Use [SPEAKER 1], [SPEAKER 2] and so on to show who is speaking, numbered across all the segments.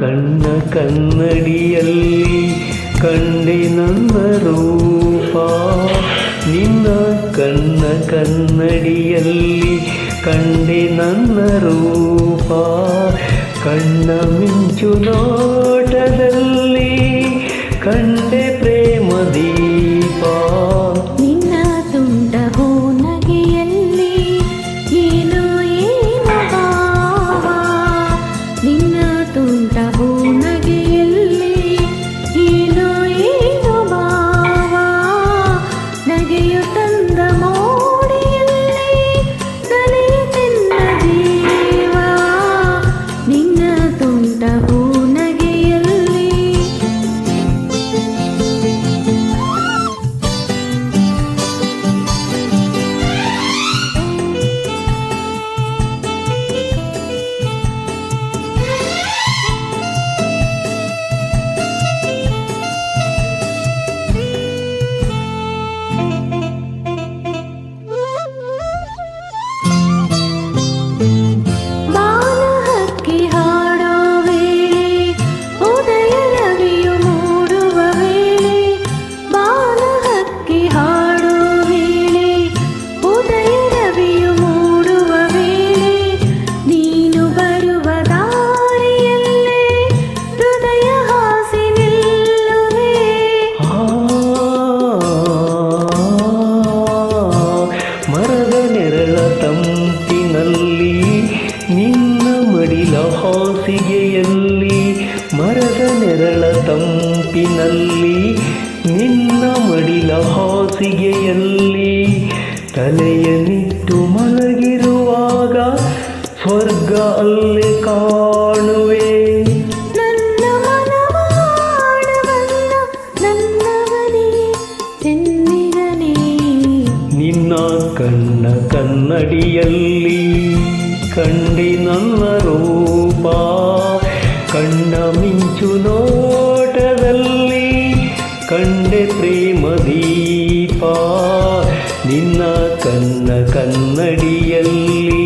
[SPEAKER 1] ಕಣ್ಣ ಕನ್ನಡಿಯಲ್ಲಿ ಕಂಡೆ ನನ್ನ ರೂಪ. ನಿನ್ನ ಕಣ್ಣ ಕನ್ನಡಿಯಲ್ಲಿ ಕಂಡೆ ನನ್ನ ರೂಪ. ಕಣ್ಣ ಮಿಂಚು ನೋಟದಲ್ಲಿ ಕಂಡೆ ಪ್ರೇಮ ದೀಪ.
[SPEAKER 2] ನಿನ್ನ ತುಂಟ ನಗೆಯಲ್ಲಿ ಏನೋ ಏನೋ ಭಾವ. ನಿನ್ನ ತುಂಟ ನಗೆಯಲ್ಲಿ ಏನೋ ಏನೋ ಭಾವ. ನಗೆಯು ತಂದ ಮೋಡಿಯಲ್ಲಿ ನಲಿಯುತ್ತಿನ್ನ ಜೀವ. ನಿನ್ನ ತುಂಟ ನಗೆಯಲ್ಲಿ
[SPEAKER 1] ತಂಪಿನಲ್ಲಿ ನಿನ್ನ ಮಡಿಲ ಹಾಸಿಗೆಯಲ್ಲಿ. ಮರದ ನೆರಳ ತಂಪಿನಲ್ಲಿ ನಿನ್ನ ಮಡಿಲ ಹಾಸಿಗೆಯಲ್ಲಿ ತಲೆಯನ್ನಿಟ್ಟು ಮಲಗಿರುವಾಗ ಸ್ವರ್ಗ ಅಲ್ಲೇ ಕಾಣುವೆ.
[SPEAKER 2] ನನ್ನ ಮನವಾಡಬಲ್ಲ ನನ್ನವನೇ ಚೆನ್ನಿಗನೇ.
[SPEAKER 1] ನಿನ್ನ ಕಣ್ಣ ಕನ್ನಡಿಯಲ್ಲಿ ಕಂಡೆ ನನ್ನ ರೂಪ. ಕಣ್ಣ ಮಿಂಚು ನೋಟದಲ್ಲಿ ಕಂಡೆ ಪ್ರೇಮ ದೀಪ. ನಿನ್ನ ಕಣ್ಣ ಕನ್ನಡಿಯಲ್ಲಿ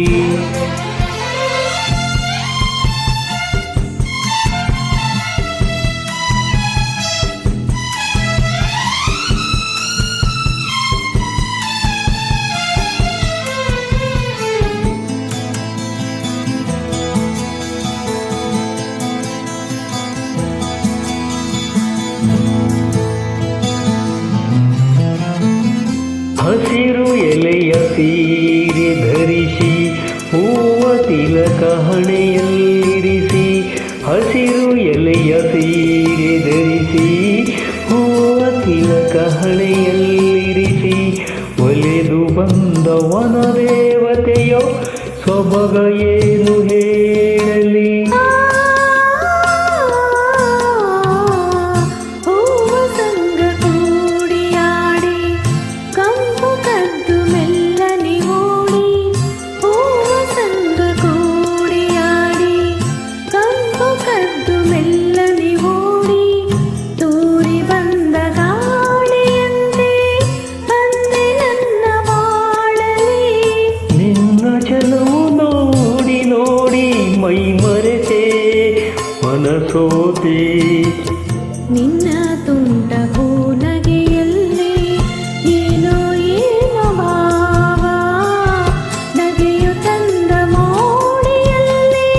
[SPEAKER 1] ಹಸಿರು ಎಲೆಯ ಸೀರೆ ಧರಿಸಿ ಹೂವ ತಿಲಕ ಹಣೆಯಲ್ಲಿರಿಸಿ. ಹಸಿರು ಎಲೆಯ ಸೀರೆ ಧರಿಸಿ ಹೂವ ತಿಲಕ ಹಣೆಯಲ್ಲಿರಿಸಿ. ಒಲೆದು ಬಂದ ವನ ದೇವತೆಯೋ ಸೊಬಗ ಏನು ಹೇಳಲಿ. ಮೈ ಮರೆತೆ ಮನಸೋತೆ.
[SPEAKER 2] ನಿನ್ನ ತುಂಟ ನಗೆಯಲ್ಲಿ ಏನೋ ಏನೋ ಭಾವ. ನಗೆಯು ತಂದ ಮೋಡಿಯಲ್ಲಿ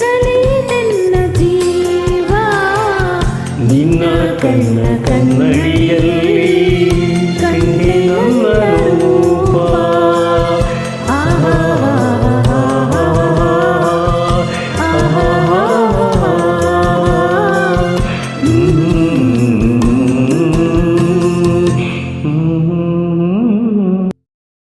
[SPEAKER 2] ನಲಿಯುತ್ತಿನ್ನ ಜೀವ.
[SPEAKER 1] ನಿನ್ನ ಕಣ್ಣ ಕನ್ನಡಿಯಲ್ಲಿ